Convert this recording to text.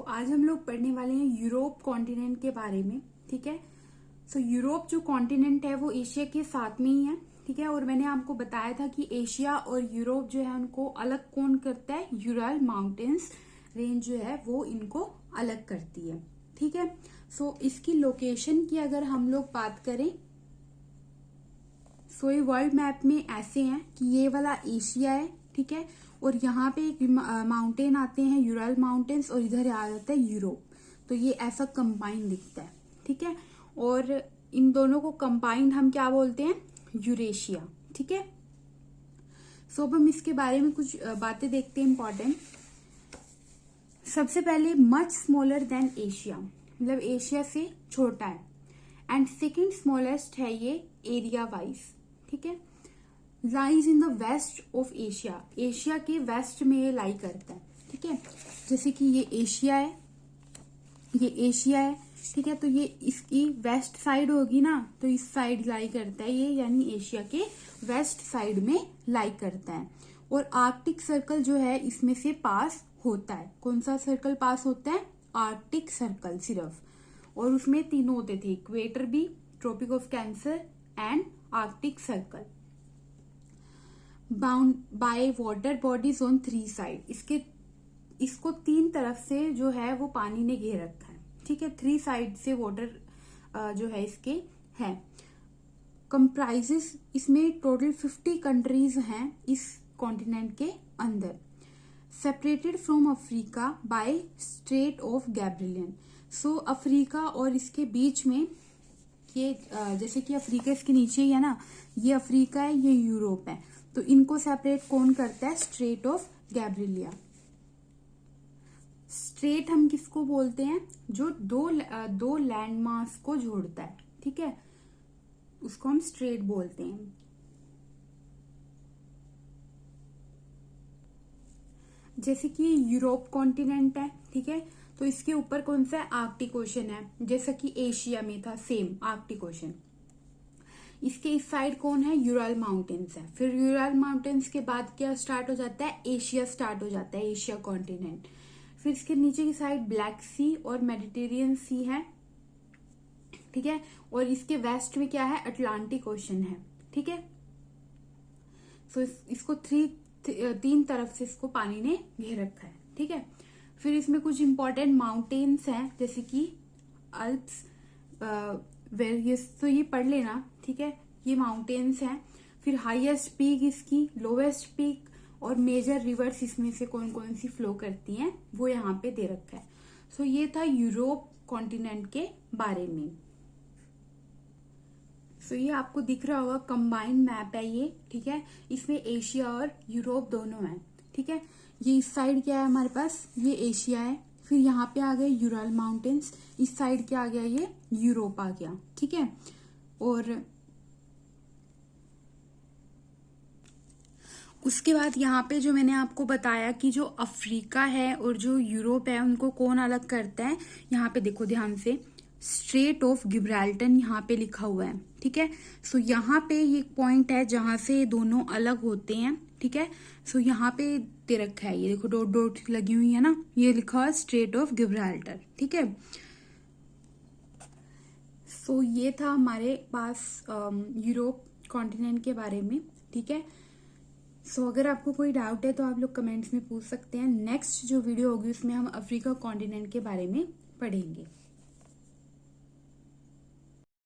आज हम लोग पढ़ने वाले हैं यूरोप कॉन्टिनेंट के बारे में। ठीक है। यूरोप जो कॉन्टिनेंट है वो एशिया के साथ में ही है। ठीक है। और मैंने आपको बताया था कि एशिया और यूरोप जो है उनको अलग कौन करता है, यूरल माउंटेन्स रेंज जो है वो इनको अलग करती है। ठीक है। इसकी लोकेशन की अगर हम लोग बात करें ये वर्ल्ड मैप में ऐसे हैं कि ये वाला एशिया है। ठीक है। और यहाँ पे एक माउंटेन आते हैं यूरल माउंटेन्स और इधर आ जाता है यूरोप। तो ये ऐसा कंबाइंड दिखता है। ठीक है। और इन दोनों को कंबाइंड हम क्या बोलते हैं, यूरेशिया। ठीक है। अब हम इसके बारे में कुछ बातें देखते हैं इंपॉर्टेंट। सबसे पहले मच स्मॉलर देन एशिया, मतलब एशिया से छोटा है। एंड सेकेंड स्मॉलेस्ट है ये एरिया वाइज। ठीक है। Lies in the west of Asia, Asia के वेस्ट में ये लाई करता है। ठीक है। जैसे कि ये एशिया है, ये एशिया है। ठीक है। तो ये इसकी वेस्ट साइड होगी ना, तो इस साइड लाई करता है ये, यानी एशिया के वेस्ट साइड में लाई करता है। और आर्कटिक सर्कल जो है इसमें से पास होता है। कौन सा सर्कल पास होता है, आर्कटिक सर्कल सिर्फ। और उसमें तीनों होते थे, इक्वेटर भी, Tropic of Cancer and Arctic Circle. Bound by water bodies on 3 side, इसको 3 तरफ से जो है वो पानी ने घेर रखा है। ठीक है। 3 साइड से वाटर जो है इसके है। कंप्राइजेस, इसमें टोटल 50 कंट्रीज हैं इस कॉन्टिनेंट के अंदर। Separated from Africa by strait of गैब्रिलियन। अफ्रीका और इसके बीच में ये जैसे कि अफ्रीका इसके नीचे ही है ना, ये अफ्रीका है, ये यूरोप है। तो इनको सेपरेट कौन करता है, स्ट्रेट ऑफ गैब्रिलिया। स्ट्रेट हम किसको बोलते हैं, जो दो लैंड मास को जोड़ता है। ठीक है। उसको हम स्ट्रेट बोलते हैं। जैसे कि यूरोप कॉन्टिनेंट है। ठीक है। तो इसके ऊपर कौन सा है, आर्कटिक ओशन है, जैसा कि एशिया में था सेम आर्कटिक ओशन। इसके इस साइड कौन है, यूरल माउंटेन्स है। फिर यूरल माउंटेन्स के बाद क्या स्टार्ट हो जाता है, एशिया स्टार्ट हो जाता है, एशिया कॉन्टिनेंट। फिर इसके नीचे की साइड ब्लैक सी और मेडिटेरियन सी है। ठीक है। और इसके वेस्ट में क्या है, अटलांटिक ओशन है। ठीक है। इसको 3 तरफ से इसको पानी ने घेर रखा है। ठीक है। फिर इसमें कुछ इंपॉर्टेंट माउंटेन्स हैं, जैसे कि अल्प्स, वेरियस, तो ये पढ़ लेना। ठीक है। ये माउंटेन्स हैं। फिर हाईएस्ट पीक इसकी, लोवेस्ट पीक, और मेजर रिवर्स इसमें से कौन कौन सी फ्लो करती हैं वो यहाँ पे दे रखा है। ये था यूरोप कॉन्टिनेंट के बारे में। ये आपको दिख रहा होगा, कंबाइंड मैप है ये। ठीक है। इसमें एशिया और यूरोप दोनों है। ठीक है। ये इस साइड क्या है हमारे पास, ये एशिया है। फिर यहाँ पे आ गए यूरल माउंटेन्स, इस साइड क्या आ गया, ये यूरोप आ गया। ठीक है। और उसके बाद यहाँ पे जो मैंने आपको बताया कि जो अफ्रीका है और जो यूरोप है उनको कौन अलग करता है, यहाँ पे देखो ध्यान से, स्ट्रेट ऑफ गिब्राल्टर यहाँ पे लिखा हुआ है। ठीक है। यहाँ पे ये पॉइंट है जहां से दोनों अलग होते हैं। ठीक है। यहाँ पे दे रखा है, ये देखो डॉट डॉट लगी हुई है ना, ये लिखा हुआ है स्ट्रेट ऑफ गिब्राल्टर। ठीक है। ये था हमारे पास यूरोप कॉन्टिनेंट के बारे में। ठीक है। अगर आपको कोई डाउट है तो आप लोग कमेंट्स में पूछ सकते हैं। नेक्स्ट जो वीडियो होगी उसमें हम अफ्रीका कॉन्टिनेंट के बारे में पढ़ेंगे।